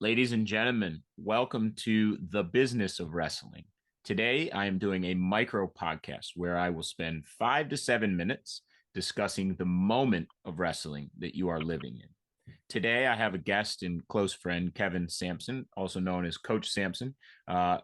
Ladies and gentlemen, welcome to the business of wrestling. Today, I am doing a micro podcast where I will spend 5 to 7 minutes discussing the moment of wrestling that you are living in. Today, I have a guest and close friend, Kevin Sampson, also known as Coach Sampson.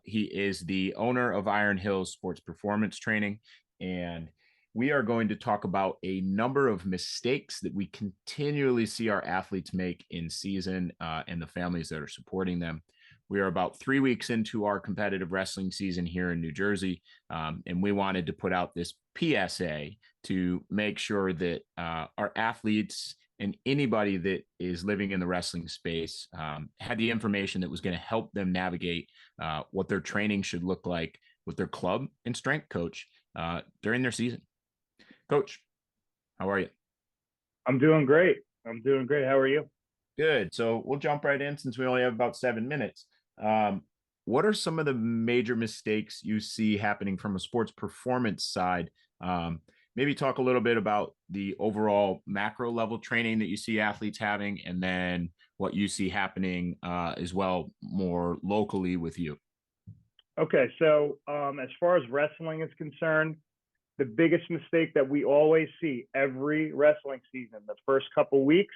He is the owner of Iron Hills Sports Performance Training, and we are going to talk about a number of mistakes that we continually see our athletes make in season and the families that are supporting them. We are about 3 weeks into our competitive wrestling season here in New Jersey, and we wanted to put out this PSA to make sure that our athletes and anybody that is living in the wrestling space had the information that was going to help them navigate what their training should look like with their club and strength coach during their season. Coach, how are you? I'm doing great. I'm doing great. How are you? Good. So we'll jump right in since we only have about 7 minutes. Um, what are some of the major mistakes you see happening from a sports performance side? Maybe talk a little bit about the overall macro level training that you see athletes having, and then what you see happening as well more locally with you. Okay, so as far as wrestling is concerned, the biggest mistake that we always see every wrestling season, the first couple weeks,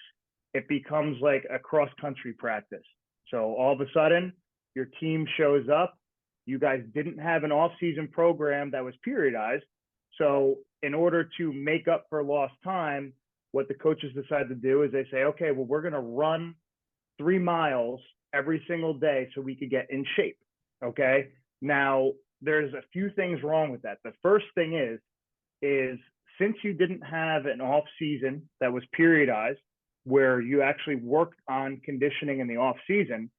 it becomes like a cross country practice. So all of a sudden, your team shows up. You guys didn't have an off-season program that was periodized. So in order to make up for lost time, what the coaches decide to do is they say, okay, well, we're going to run 3 miles every single day so we could get in shape. Okay. Now, there's a few things wrong with that. The first thing is since you didn't have an off season that was periodized where you actually worked on conditioning in the off season,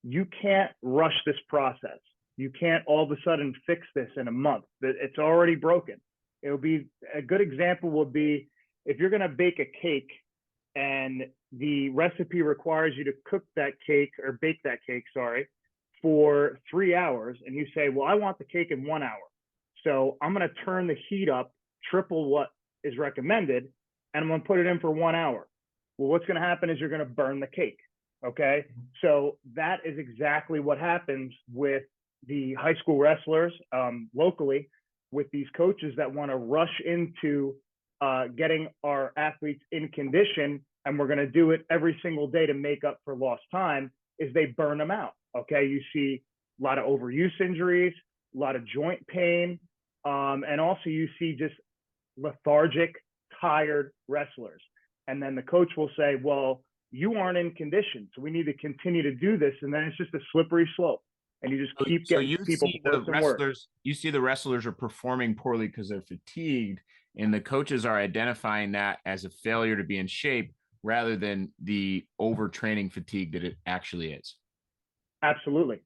you can't rush this process. You can't all of a sudden fix this in a month. It's already broken. It'll be a good example would be if you're going to bake a cake and the recipe requires you to cook that cake or bake that cake, sorry, for 3 hours, and you say, well, I want the cake in 1 hour. So I'm going to turn the heat up triple what is recommended, and I'm going to put it in for 1 hour. Well, what's going to happen is you're going to burn the cake. Okay. So that is exactly what happens with the high school wrestlers locally with these coaches that want to rush into getting our athletes in condition. And we're going to do it every single day to make up for lost time is they burn them out. Okay. You see a lot of overuse injuries, a lot of joint pain. And also you see just lethargic, tired wrestlers. And then the coach will say, well, you aren't in condition, so we need to continue to do this. And then it's just a slippery slope. And you just keep So getting you people see worse the and worse. wrestlers, you see the wrestlers are performing poorly because they're fatigued, and the coaches are identifying that as a failure to be in shape rather than the overtraining fatigue that it actually is. Absolutely.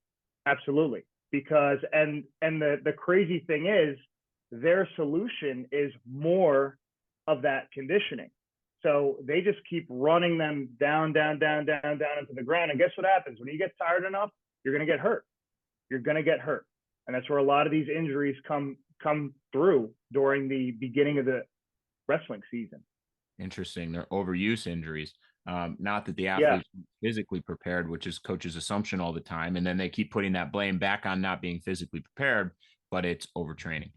Absolutely. Because the crazy thing is their solution is more of that conditioning. So they just keep running them down, down, down, down, down into the ground. And guess what happens? When you get tired enough, you're going to get hurt. You're going to get hurt. And that's where a lot of these injuries come through during the beginning of the wrestling season. Interesting. They're overuse injuries. Not that the Yeah. athletes physically prepared, which is coach's assumption all the time. And then they keep putting that blame back on not being physically prepared, but it's overtraining.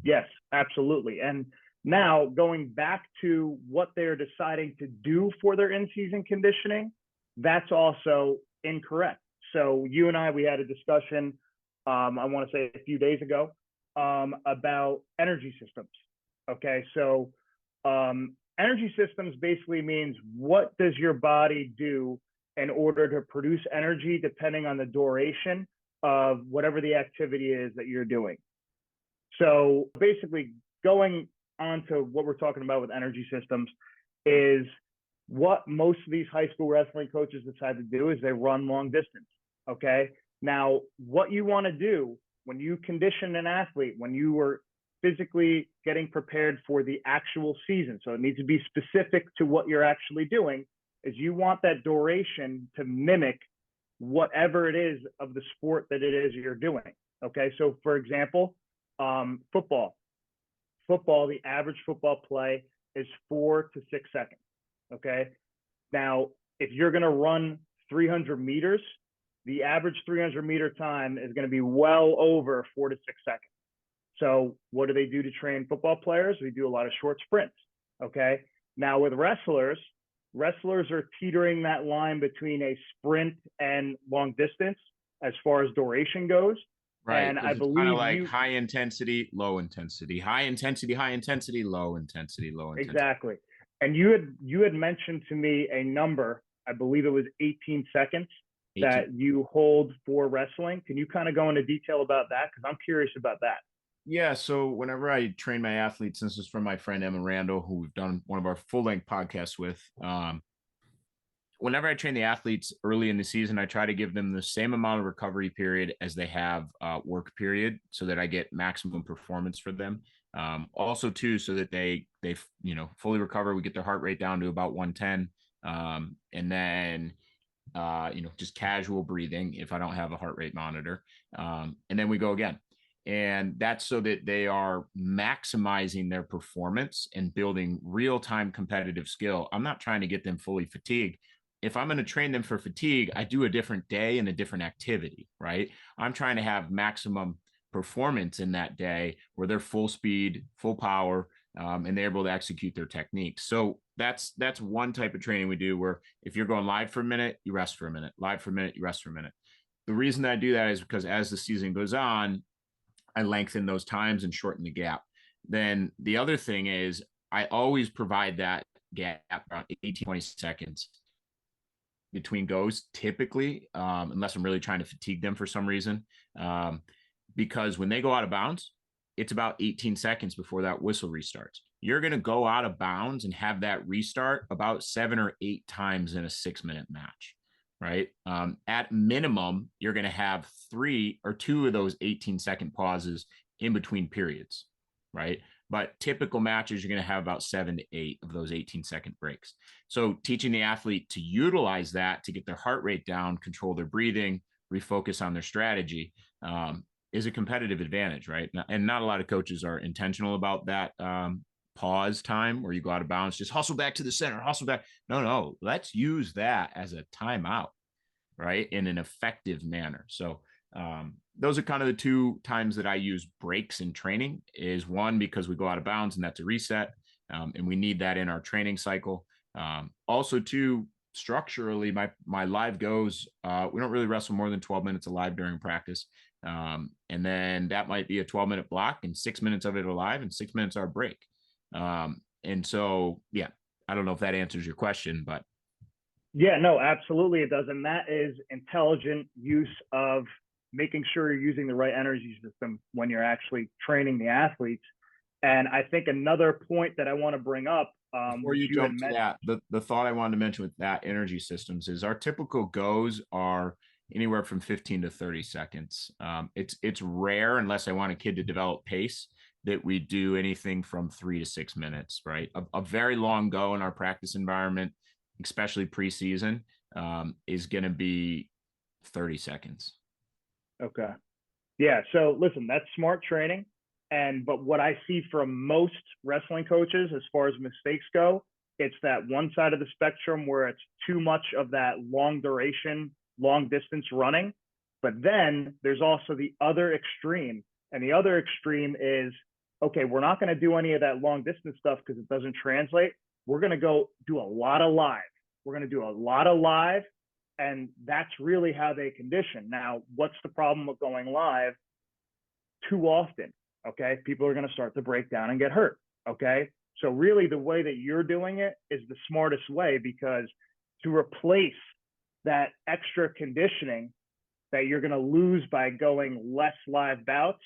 Yes, absolutely. And now going back to what they're deciding to do for their in-season conditioning, that's also incorrect. So you and I, we had a discussion, I want to say a few days ago, about energy systems. Okay, so energy systems basically means what does your body do in order to produce energy depending on the duration of whatever the activity is that you're doing. So basically going on to what we're talking about with energy systems is what most of these high school wrestling coaches decide to do is they run long distance. Okay. Now, what you want to do when you condition an athlete, when you were physically getting prepared for the actual season, so it needs to be specific to what you're actually doing, is you want that duration to mimic whatever it is of the sport that it is you're doing. Okay. So for example, football, the average football play is 4 to 6 seconds. Okay. Now, if you're going to run 300 meters, the average 300-meter time is going to be well over 4 to 6 seconds. So what do they do to train football players? We do a lot of short sprints. Okay. Now with wrestlers are teetering that line between a sprint and long distance as far as duration goes. Right. And I Because it's kind of believe like high intensity, low intensity, high intensity, high intensity, low intensity, low intensity. exactly. And you had mentioned to me a number, I believe it was 18 seconds 18. that you hold for wrestling. Can you kind of go into detail about that? Because I'm curious about that. Yeah. So whenever I train my athletes, this is from my friend Emma Randall, who we've done one of our full length podcasts with. Whenever I train the athletes early in the season, I try to give them the same amount of recovery period as they have work period, so that I get maximum performance for them. Also, too, so that they fully recover. We get their heart rate down to about 110, and then just casual breathing if I don't have a heart rate monitor, and then we go again. And that's so that they are maximizing their performance and building real time competitive skill. I'm not trying to get them fully fatigued. If I'm going to train them for fatigue, I do a different day and a different activity, right? I'm trying to have maximum performance in that day where they're full speed, full power, and they're able to execute their techniques. So that's one type of training we do, where if you're going live for a minute, you rest for a minute, live for a minute, you rest for a minute. The reason that I do that is because as the season goes on, I lengthen those times and shorten the gap. Then the other thing is I always provide that gap around 18, 20 seconds between goes, typically, unless I'm really trying to fatigue them for some reason. Because when they go out of bounds, it's about 18 seconds before that whistle restarts. You're going to go out of bounds and have that restart about 7 or 8 times in a 6-minute match, right? At minimum, you're going to have 3 or 2 of those 18-second pauses in between periods, right? But typical matches, you're going to have about 7 to 8 of those 18-second breaks. So teaching the athlete to utilize that to get their heart rate down, control their breathing, refocus on their strategy, is a competitive advantage, right? And not a lot of coaches are intentional about that pause time where you go out of bounds, just hustle back to the center, hustle back. No, let's use that as a timeout, right? In an effective manner. So those are kind of the 2 times that I use breaks in training. Is one, because we go out of bounds and that's a reset, and we need that in our training cycle. Also, 2, structurally, my live goes, we don't really wrestle more than 12 minutes alive during practice. And then that might be a 12-minute block, and 6 minutes of it alive and 6 minutes are break. And so, yeah, I don't know if that answers your question, but. Yeah, no, absolutely it does. And that is intelligent use of making sure you're using the right energy system when you're actually training the athletes. And I think another point that I want to bring up, Before you jump to that, the thought I wanted to mention with that energy systems is our typical goes are anywhere from 15 to 30 seconds. It's rare, unless I want a kid to develop pace, that we do anything from 3 to 6 minutes, right? A very long go in our practice environment, especially preseason, is going to be 30 seconds. Okay. Yeah. So listen, that's smart training. But what I see from most wrestling coaches as far as mistakes go, it's that one side of the spectrum where it's too much of that long duration, long distance running. But then there's also the other extreme. And the other extreme is, okay, we're not going to do any of that long distance stuff because it doesn't translate. We're going to go do a lot of live. We're going to do a lot of live. And that's really how they condition. Now, what's the problem with going live too often? Okay. People are going to start to break down and get hurt. Okay. So really the way that you're doing it is the smartest way, because to replace that extra conditioning that you're going to lose by going less live bouts,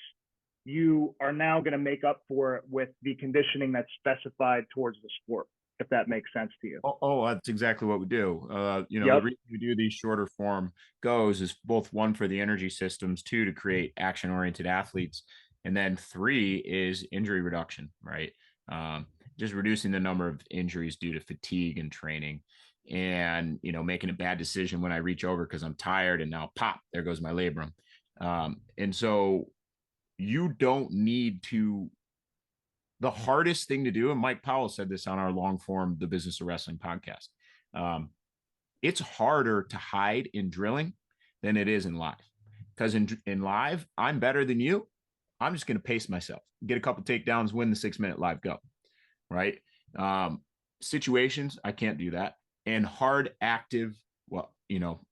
you are now going to make up for it with the conditioning that's specified towards the sport, if that makes sense to you. That's exactly what we do. Yep. The reason we do these shorter form goes is both, 1, for the energy systems, 2, to create action oriented athletes, and then 3 is injury reduction, right? Just reducing the number of injuries due to fatigue and training, and making a bad decision when I reach over because I'm tired, and now pop, there goes my labrum. And so you don't need to. The hardest thing to do, and Mike Powell said this on our long form The Business of Wrestling podcast, it's harder to hide in drilling than it is in live. Because in live, I'm better than you. I'm just going to pace myself, get a couple takedowns, win the 6 minute live go. Right. Um, Situations, I can't do that. And hard active, well,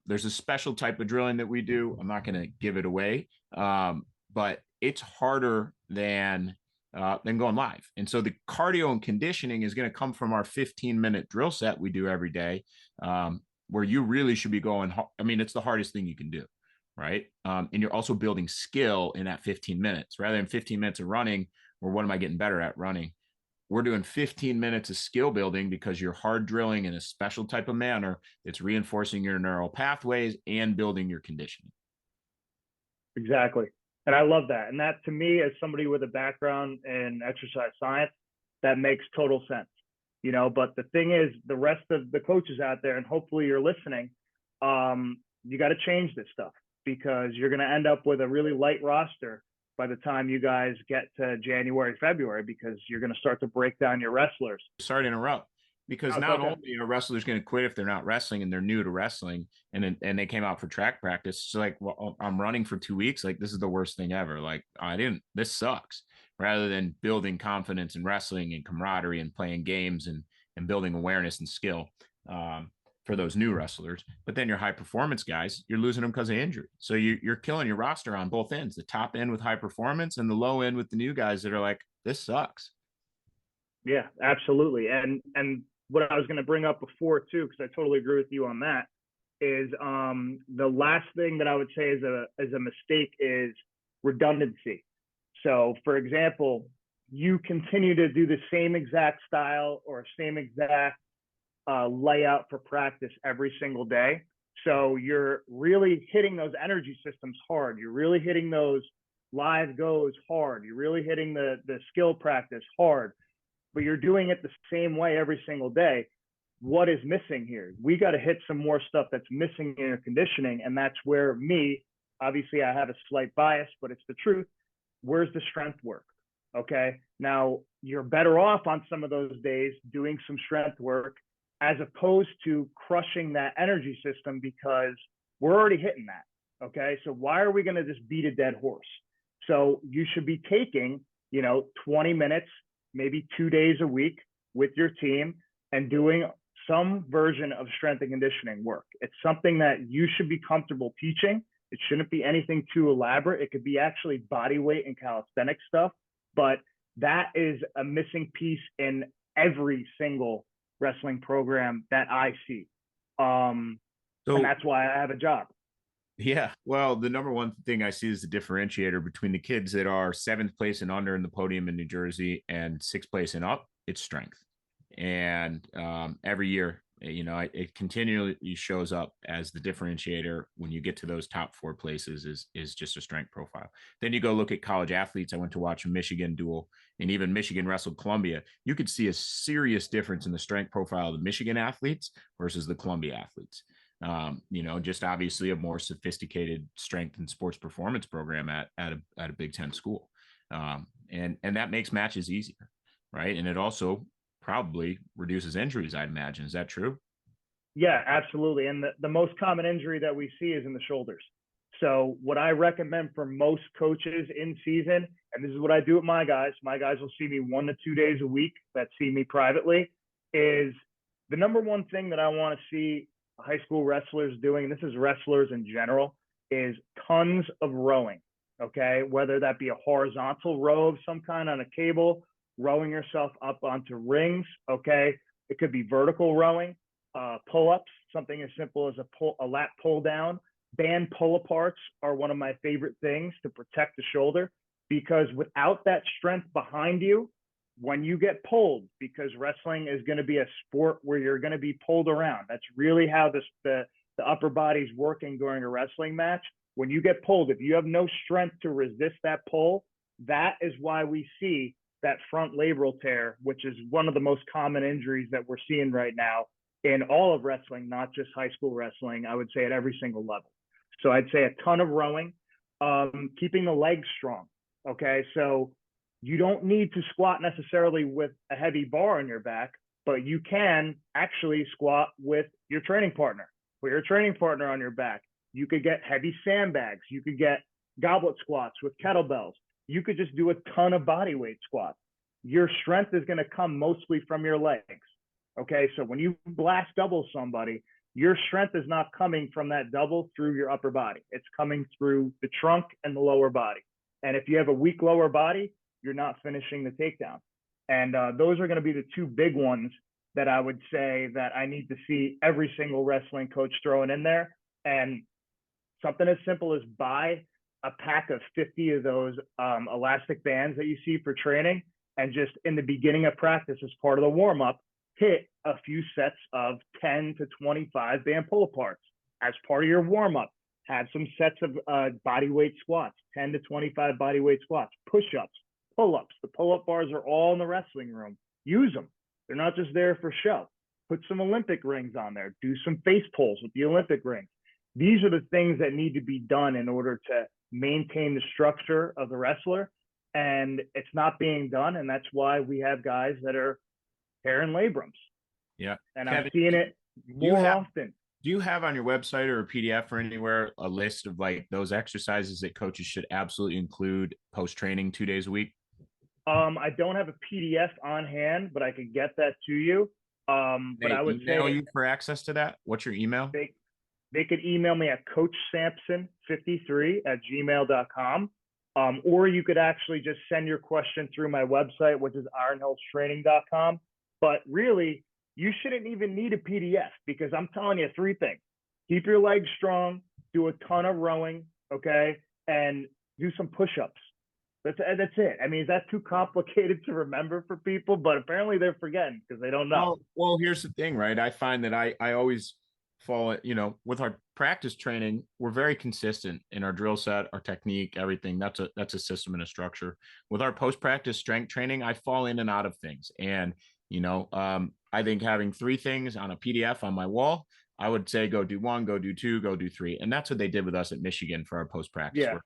there's a special type of drilling that we do. I'm not going to give it away, but it's harder than going live. And so the cardio and conditioning is going to come from our 15-minute drill set we do every day, where you really should be going. I mean, it's the hardest thing you can do, right? And you're also building skill in that 15 minutes rather than 15 minutes of running. Or what am I getting better at running? We're doing 15 minutes of skill building because you're hard drilling in a special type of manner. It's reinforcing your neural pathways and building your conditioning. Exactly. And I love that. And that, to me, as somebody with a background in exercise science, that makes total sense. But the thing is, the rest of the coaches out there, and hopefully you're listening, you got to change this stuff, because you're going to end up with a really light roster by the time you guys get to January, February, because you're going to start to break down your wrestlers. Sorry to interrupt, because not only are wrestlers going to quit if they're not wrestling and they're new to wrestling, and they came out for track practice. It's like, well, I'm running for 2 weeks. Like, this is the worst thing ever. Like, this sucks. Rather than building confidence in wrestling and camaraderie and playing games and building awareness and skill. For those new wrestlers, but then your high performance guys, you're losing them because of injury. So you're killing your roster on both ends, the top end with high performance and the low end with the new guys that are like, this sucks. Yeah, absolutely. And what I was going to bring up before too, because I totally agree with you on that, is the last thing that I would say is a mistake is redundancy. So, for example, you continue to do the same exact style or same exact layout for practice every single day. So you're really hitting those energy systems hard. You're really hitting those live goes hard. You're really hitting the skill practice hard, but you're doing it the same way every single day. What is missing here? We got to hit some more stuff that's missing in your conditioning. And that's where obviously I have a slight bias, but it's the truth. Where's the strength work? Okay. Now you're better off on some of those days doing some strength work, as opposed to crushing that energy system, because we're already hitting that. Okay. So why are we going to just beat a dead horse? So you should be taking, 20 minutes, maybe 2 days a week with your team and doing some version of strength and conditioning work. It's something that you should be comfortable teaching. It shouldn't be anything too elaborate. It could be actually body weight and calisthenic stuff, but that is a missing piece in every single wrestling program that I see. And that's why I have a job. Yeah. Well, the number one thing I see is the differentiator between the kids that are 7th place and under in the podium in New Jersey and 6th place and up. It's strength. And every year, it continually shows up as the differentiator when you get to those top 4 places is just a strength profile. Then you go look at college athletes. I went to watch Michigan duel, and even Michigan wrestled Columbia. You could see a serious difference in the strength profile of the Michigan athletes versus the Columbia athletes. Just obviously a more sophisticated strength and sports performance program at a Big Ten school. And that makes matches easier, right? And it also probably reduces injuries, I'd imagine. Is that true? Yeah, absolutely. And the most common injury that we see is in the shoulders. So what I recommend for most coaches in season, and this is what I do with my guys will see me 1 to 2 days a week that see me privately, is the number one thing that I want to see high school wrestlers doing, and this is wrestlers in general, is tons of rowing. Okay. Whether that be a horizontal row of some kind on a cable, rowing yourself up onto rings. Okay. It could be vertical rowing, pull-ups, something as simple as a lat pull down. Band pull aparts are one of my favorite things to protect the shoulder, because without that strength behind you, when you get pulled, because wrestling is going to be a sport where you're going to be pulled around. That's really how the upper body's working during a wrestling match. When you get pulled, if you have no strength to resist that pull, that is why we see that front labral tear, which is one of the most common injuries that we're seeing right now in all of wrestling, not just high school wrestling. I would say at every single level. So I'd say a ton of rowing, keeping the legs strong. Okay. So you don't need to squat necessarily with a heavy bar on your back, but you can actually squat with your training partner. put your training partner on your back. You could get heavy sandbags. You could get goblet squats with kettlebells. You could just do a ton of body weight squats. Your strength is going to come mostly from your legs. Okay, so when you blast double somebody, your strength is not coming from that double through your upper body. It's coming through the trunk and the lower body. And if you have a weak lower body, you're not finishing the takedown. And those are going to be the two big ones that I would say that I need to see every single wrestling coach throwing in there. And something as simple as buy a pack of 50 of those elastic bands that you see for training, and just in the beginning of practice, as part of the warm-up, hit a few sets of 10 to 25 band pull-aparts as part of your warm-up. Have some sets of body weight squats, 10 to 25 body weight squats, push-ups, pull-ups. The pull-up bars are all in the wrestling room. Use them. They're not just there for show. Put some Olympic rings on there. Do some face pulls with the Olympic rings. These are the things that need to be done in order to maintain the structure of the wrestler. And it's not being done. And that's why we have guys that are tearing labrums. Yeah. And Kevin, I'm seeing it more often. Do you have on your website or a PDF or anywhere a list of like those exercises that coaches should absolutely include post-training 2 days a week? I don't have a PDF on hand, but I could get that to you. But I would email say you for access to that. What's your email? They could email me at coachsampson53@gmail.com. Or you could actually just send your question through my website, which is ironhillstraining.com. But really, you shouldn't even need a PDF, because I'm telling you 3 things. Keep your legs strong, do a ton of rowing, okay, and do some push-ups. That's it. I mean, is that too complicated to remember for people? But apparently they're forgetting because they don't know. Well, here's the thing, right? I find that I always fall, with our practice training, we're very consistent in our drill set, our technique, everything. That's a system and a structure. With our post-practice strength training, I fall in and out of things. And, I think having 3 things on a PDF on my wall, I would say go do 1, go do 2, go do 3. And that's what they did with us at Michigan for our post-practice work.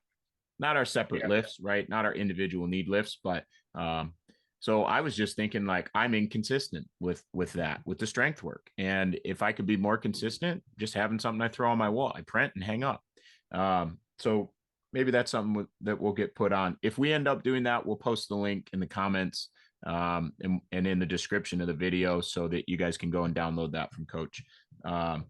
Not our separate lifts, right? Not our individual need lifts, but so I was just thinking, like, I'm inconsistent with that, with the strength work. And if I could be more consistent, just having something I throw on my wall, I print and hang up. So maybe that's something that will get put on. If we end up doing that, we'll post the link in the comments and in the description of the video so that you guys can go and download that from Coach. I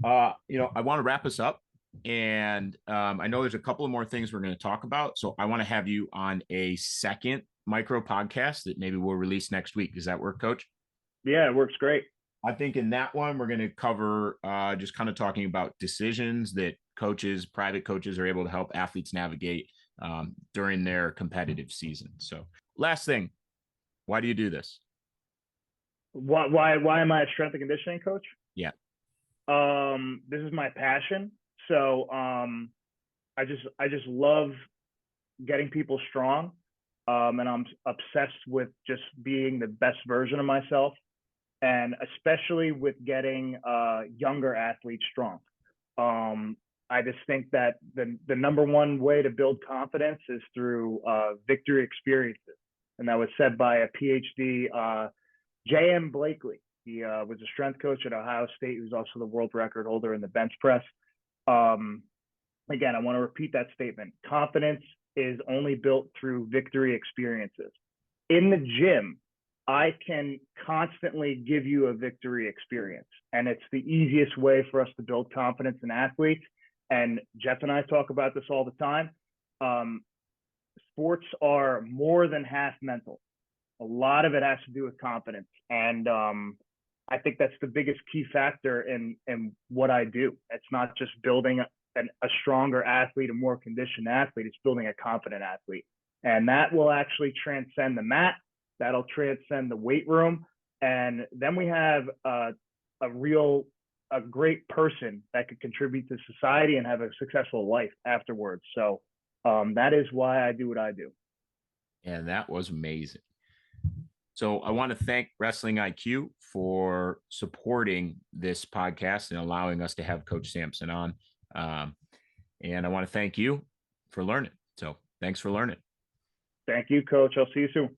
want to wrap us up. And I know there's a couple of more things we're going to talk about. So I want to have you on a second micro podcast that maybe we'll release next week. Does that work, Coach? Yeah, it works great. I think in that one, we're going to cover just kind of talking about decisions that private coaches are able to help athletes navigate during their competitive season. So last thing, why do you do this? Why am I a strength and conditioning coach? Yeah. This is my passion. So I just love getting people strong, and I'm obsessed with just being the best version of myself, and especially with getting younger athletes strong. I just think that the number one way to build confidence is through victory experiences, and that was said by a PhD, J.M. Blakely. He was a strength coach at Ohio State. He was also the world record holder in the bench press. Again, I want to repeat that statement. Confidence is only built through victory experiences. In the gym, I can constantly give you a victory experience, and it's the easiest way for us to build confidence in athletes. And Jeff and I talk about this all the time. Sports are more than half mental. A lot of it has to do with confidence. And I think that's the biggest key factor in what I do. It's not just building a stronger athlete, a more conditioned athlete. It's building a confident athlete. And that will actually transcend the mat. That'll transcend the weight room. And then we have a great person that could contribute to society and have a successful life afterwards. So that is why I do what I do. And that was amazing. So I want to thank Wrestling IQ for supporting this podcast and allowing us to have Coach Sampson on. And I want to thank you for learning. So thanks for learning. Thank you, Coach. I'll see you soon.